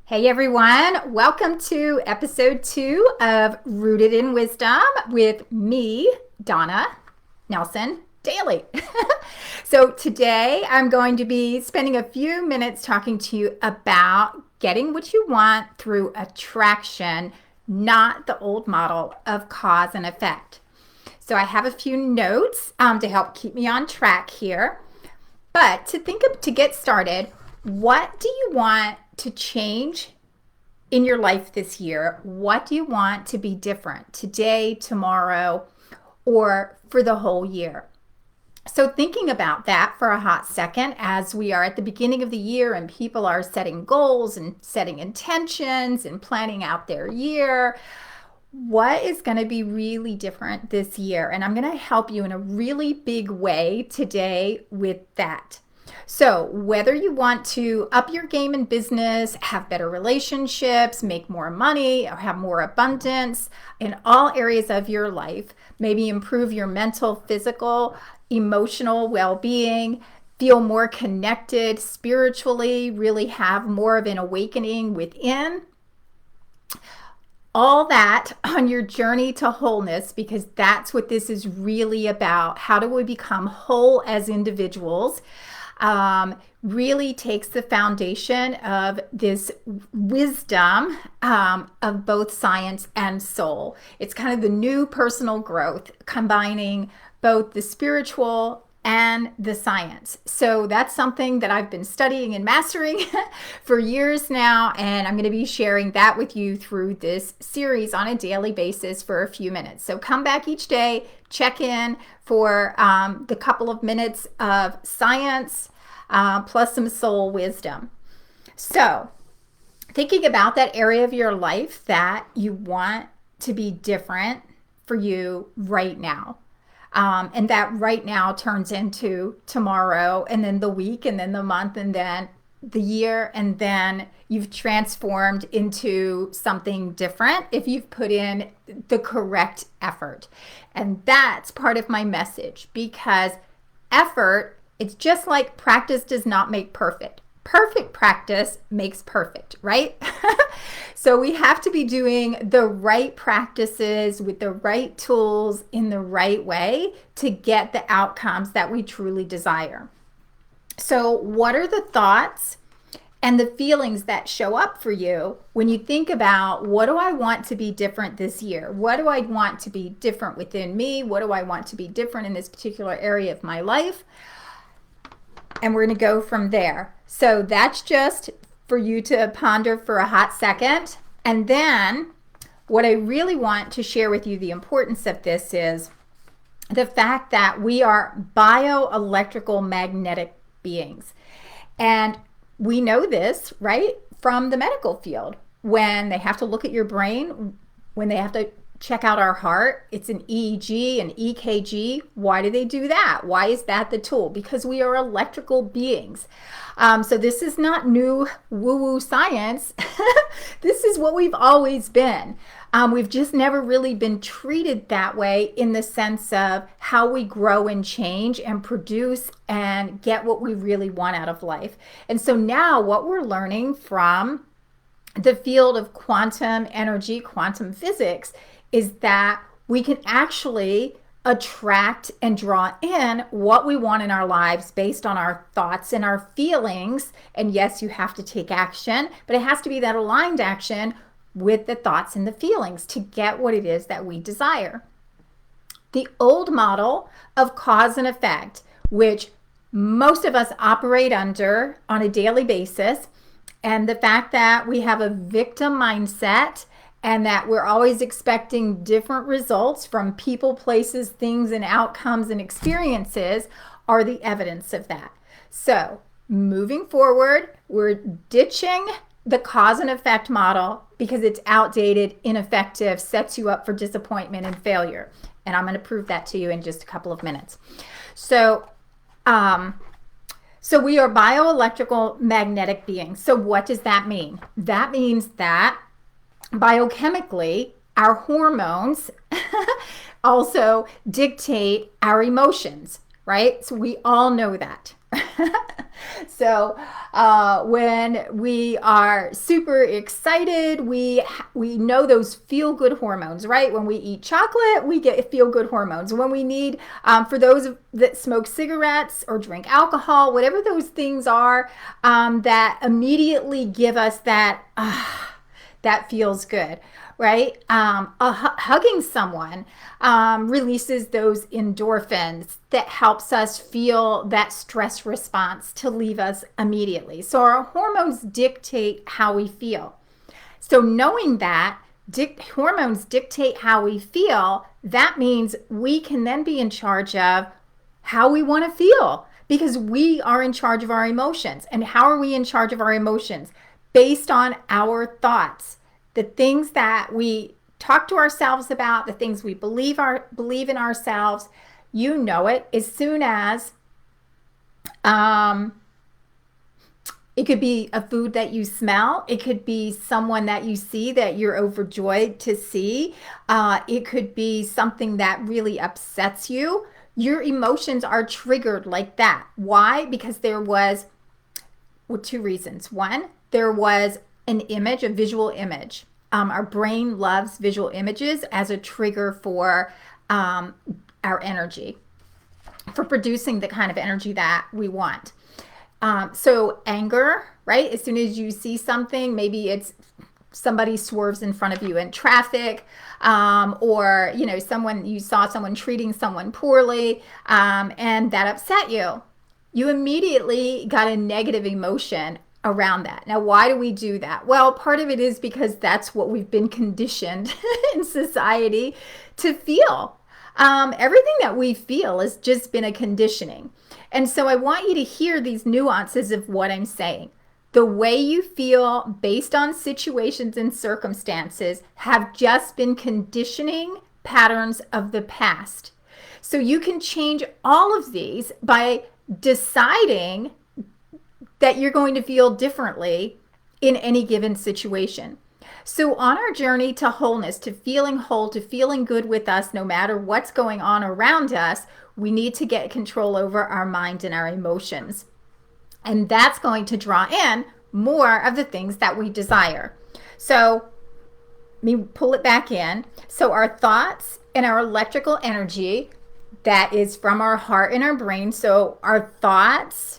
Hey everyone, welcome to episode 2 of Rooted in Wisdom with me, Donna Nelson Daly. So today I'm going to be spending a few minutes talking to you about getting what you want through attraction, not the old model of cause and effect. So I have a few notes to help keep me on track here. But to get started, what do you want to change in your life this year? What do you want to be different today, tomorrow, or for the whole year? So, thinking about that for a hot second, as we are at the beginning of the year and people are setting goals and setting intentions and planning out their year, what is going to be really different this year? And I'm going to help you in a really big way today with that. So, whether you want to up your game in business, have better relationships, make more money, or have more abundance in all areas of your life, maybe improve your mental, physical, emotional well being, feel more connected spiritually, really have more of an awakening within. All that on your journey to wholeness, because that's what this is really about. How do we become whole as individuals? Really takes the foundation of this wisdom of both science and soul. It's kind of the new personal growth, combining both the spiritual and the science. So that's something that I've been studying and mastering for years now, and I'm going to be sharing that with you through this series on a daily basis for a few minutes. So come back each day, check in for the couple of minutes of science plus some soul wisdom. So thinking about that area of your life that you want to be different for you right now. And that right now turns into tomorrow, and then the week, and then the month, and then the year, and then you've transformed into something different if you've put in the correct effort. And that's part of my message, because effort, it's just like practice does not make perfect. Perfect practice makes perfect, right? So we have to be doing the right practices with the right tools in the right way to get the outcomes that we truly desire. So what are the thoughts and the feelings that show up for you when you think about, what do I want to be different this year? What do I want to be different within me? What do I want to be different in this particular area of my life? And we're going to go from there. So that's just for you to ponder for a hot second. And then what I really want to share with you, the importance of this, is the fact that we are bioelectrical magnetic beings. And we know this, right, from the medical field. When they have to look at your brain, when they have to check out our heart, it's an EEG, an EKG. Why do they do that? Why is that the tool? Because we are electrical beings. So this is not new woo-woo science. This is what we've always been. We've just never really been treated that way, in the sense of how we grow and change and produce and get what we really want out of life. And so now what we're learning from the field of quantum energy, quantum physics, is that we can actually attract and draw in what we want in our lives based on our thoughts and our feelings. And yes, you have to take action, but it has to be that aligned action with the thoughts and the feelings to get what it is that we desire. The old model of cause and effect, which most of us operate under on a daily basis, and the fact that we have a victim mindset and that we're always expecting different results from people, places, things, and outcomes and experiences, are the evidence of that. So moving forward, we're ditching the cause and effect model because it's outdated, ineffective, sets you up for disappointment and failure. And I'm going to prove that to you in just a couple of minutes. So we are bioelectrical magnetic beings. So what does that mean? That means that biochemically, our hormones also dictate our emotions. right? So we all know that. So when we are super excited, we know those feel good hormones, right? When we eat chocolate, we get feel good hormones. When we need, for those that smoke cigarettes or drink alcohol, whatever those things are, that immediately give us that. That feels good, right? Hugging someone releases those endorphins that helps us feel that stress response to leave us immediately. So our hormones dictate how we feel. So knowing that hormones dictate how we feel, that means we can then be in charge of how we want to feel, because we are in charge of our emotions. And how are we in charge of our emotions? Based on our thoughts, the things that we talk to ourselves about, the things we believe in ourselves. You know it. As soon as it could be a food that you smell. It could be someone that you see that you're overjoyed to see. It could be something that really upsets you. Your emotions are triggered like that. Why? Because there was, well, two reasons. One, there was an image, a visual image. Our brain loves visual images as a trigger for our energy, for producing the kind of energy that we want. So anger, right? As soon as you see something, maybe it's somebody swerves in front of you in traffic, or you saw someone treating someone poorly, and that upset you. You immediately got a negative emotion around that. Now, why do we do that? Well, part of it is because that's what we've been conditioned in society to feel. Everything that we feel has just been a conditioning. And so I want you to hear these nuances of what I'm saying. The way you feel based on situations and circumstances have just been conditioning patterns of the past. So you can change all of these by deciding that you're going to feel differently in any given situation. So on our journey to wholeness, to feeling whole, to feeling good with us, no matter what's going on around us, we need to get control over our mind and our emotions. And that's going to draw in more of the things that we desire. So let me pull it back in. So our thoughts and our electrical energy, that is from our heart and our brain. So our thoughts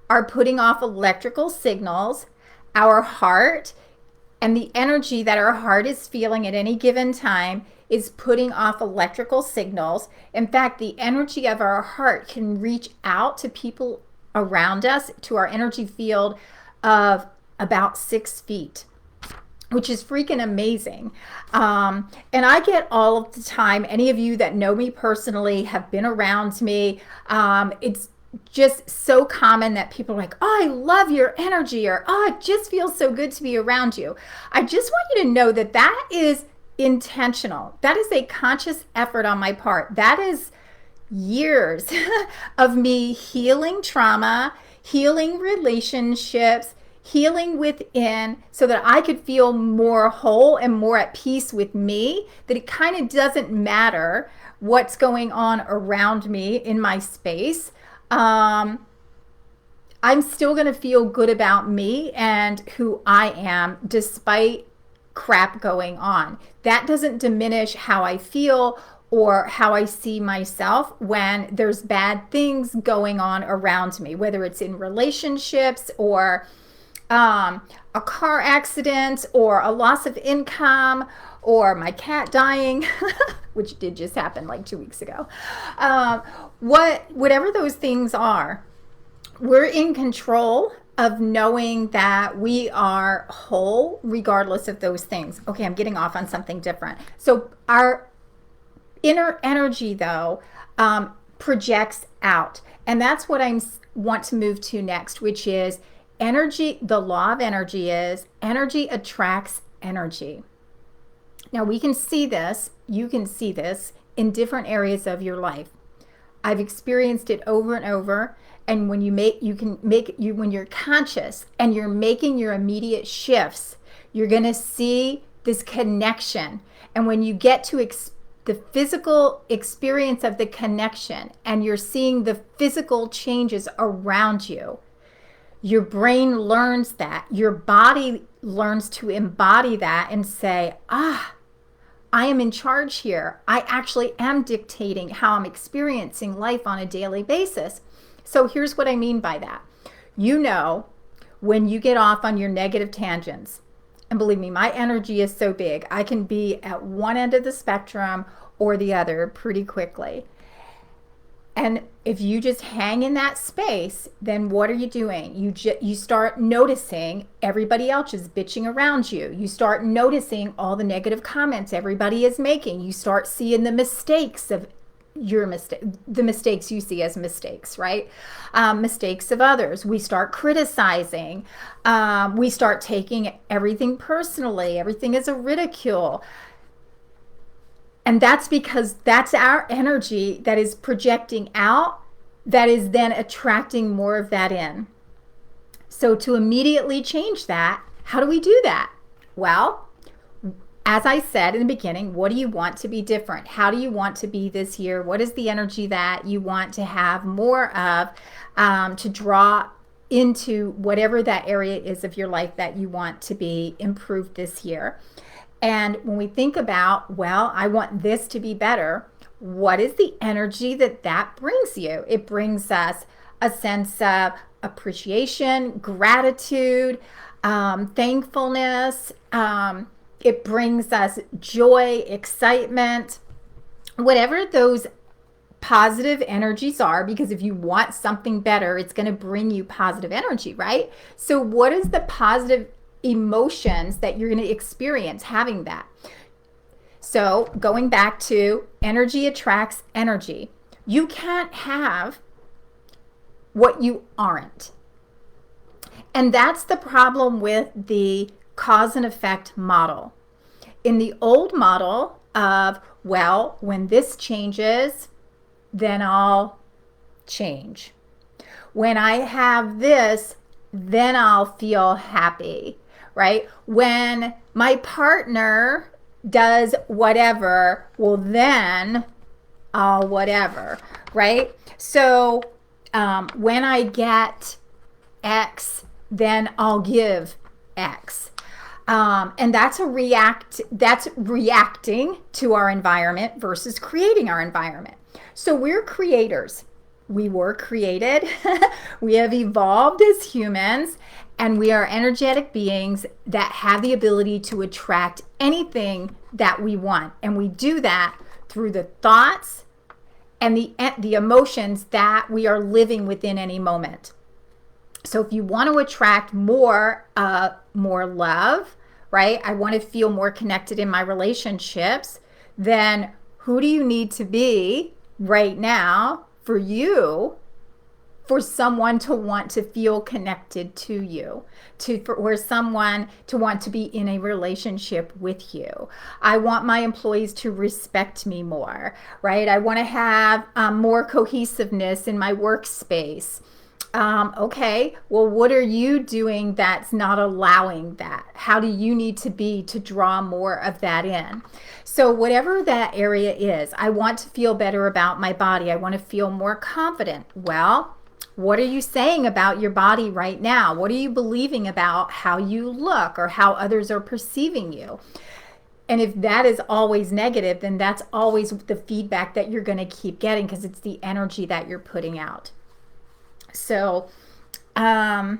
are putting off electrical signals. Our heart and the energy that our heart is feeling at any given time is putting off electrical signals. In fact, the energy of our heart can reach out to people around us, to our energy field of about 6 feet, which is freaking amazing. And I get all of the time, any of you that know me personally, have been around me, it's just so common that people are like, oh, I love your energy, or oh, it just feels so good to be around you. I just want you to know that that is intentional. That is a conscious effort on my part. That is years of me healing trauma, healing relationships, healing within, so that I could feel more whole and more at peace with me, that it kind of doesn't matter what's going on around me in my space. I'm still going to feel good about me and who I am despite crap going on. That doesn't diminish how I feel or how I see myself when there's bad things going on around me, whether it's in relationships or a car accident or a loss of income or my cat dying, which did just happen like 2 weeks ago. Whatever those things are, we're in control of knowing that we are whole regardless of those things. Okay, I'm getting off on something different. So our inner energy, though, projects out. And that's what I want to move to next, which is energy. The law of energy is energy attracts energy. Now we can see this, you can see this in different areas of your life. I've experienced it over and over. And when when you're conscious and you're making your immediate shifts, you're going to see this connection. And when you get to the physical experience of the connection, and you're seeing the physical changes around you. Your brain learns that. Your body learns to embody that and say, I am in charge here. I actually am dictating how I'm experiencing life on a daily basis. So here's what I mean by that. You know, when you get off on your negative tangents, and believe me, my energy is so big, I can be at one end of the spectrum or the other pretty quickly. And if you just hang in that space, then what are you doing? You start noticing everybody else is bitching around you. You start noticing all the negative comments everybody is making. You start seeing the mistakes of the mistakes you see as mistakes, right? Mistakes of others. We start criticizing. We start taking everything personally. Everything is a ridicule. And that's because that's our energy that is projecting out, that is then attracting more of that in. So to immediately change that, how do we do that? Well, as I said in the beginning, what do you want to be different? How do you want to be this year? What is the energy that you want to have more of, to draw into whatever that area is of your life that you want to be improved this year? And when we think about, well, I want this to be better, what is the energy that brings you? It brings us a sense of appreciation, gratitude, thankfulness. It brings us joy, excitement, whatever those positive energies are, because if you want something better, it's going to bring you positive energy, right? So what is the positive emotions that you're going to experience having that? So going back to energy attracts energy. You can't have what you aren't. And that's the problem with the cause and effect model. In the old model of, well, when this changes, then I'll change. When I have this, then I'll feel happy, right? When my partner does whatever, well, then I'll whatever, right? So when I get X, then I'll give X. And that's reacting to our environment versus creating our environment. So we're creators. We were created. We have evolved as humans, and we are energetic beings that have the ability to attract anything that we want. And we do that through the thoughts and the emotions that we are living within any moment. So if you want to attract more love, right? I want to feel more connected in my relationships. Then who do you need to be right now for you, for someone to want to feel connected to you, for someone to want to be in a relationship with you? I want my employees to respect me more, right? I want to have more cohesiveness in my workspace. Okay, well, what are you doing that's not allowing that? How do you need to be to draw more of that in? So whatever that area is, I want to feel better about my body. I want to feel more confident. Well, what are you saying about your body right now? What are you believing about how you look or how others are perceiving you? And if that is always negative, then that's always the feedback that you're going to keep getting, because it's the energy that you're putting out. So as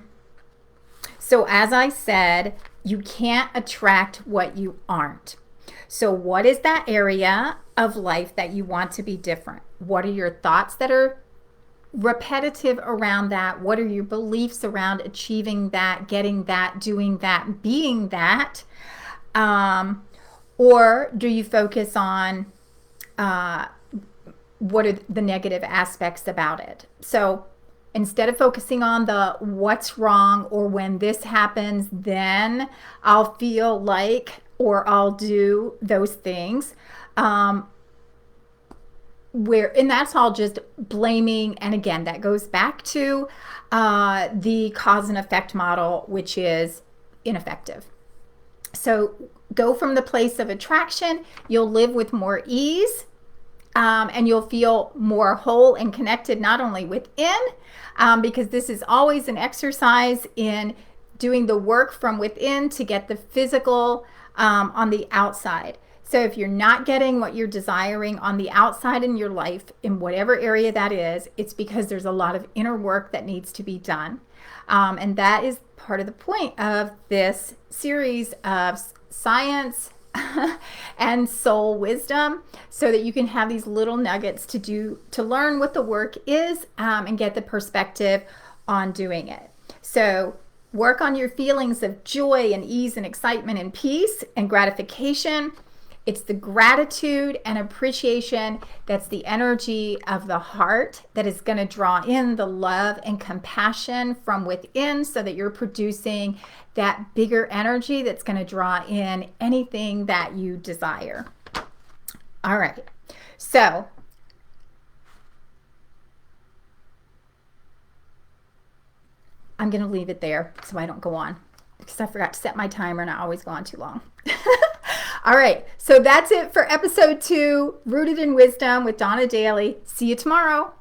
I said, you can't attract what you aren't. So what is that area of life that you want to be different? What are your thoughts that are repetitive around that? What are your beliefs around achieving that, getting that, doing that, being that? Or do you focus on what are the negative aspects about it? So instead of focusing on the what's wrong, or when this happens, then I'll feel like, or I'll do those things, and that's all just blaming. And again, that goes back to the cause and effect model, which is ineffective. So go from the place of attraction. You'll live with more ease, and you'll feel more whole and connected, not only within, because this is always an exercise in doing the work from within to get the physical on the outside. So if you're not getting what you're desiring on the outside in your life, in whatever area that is, it's because there's a lot of inner work that needs to be done. And that is part of the point of this series of science and soul wisdom, so that you can have these little nuggets to learn what the work is, and get the perspective on doing it. So work on your feelings of joy and ease and excitement and peace and gratification. It's the gratitude and appreciation that's the energy of the heart that is going to draw in the love and compassion from within, so that you're producing that bigger energy that's going to draw in anything that you desire. All right. So I'm going to leave it there so I don't go on, because I forgot to set my timer and I always go on too long. All right, so that's it for episode 2, Rooted in Wisdom with Donna Daly. See you tomorrow.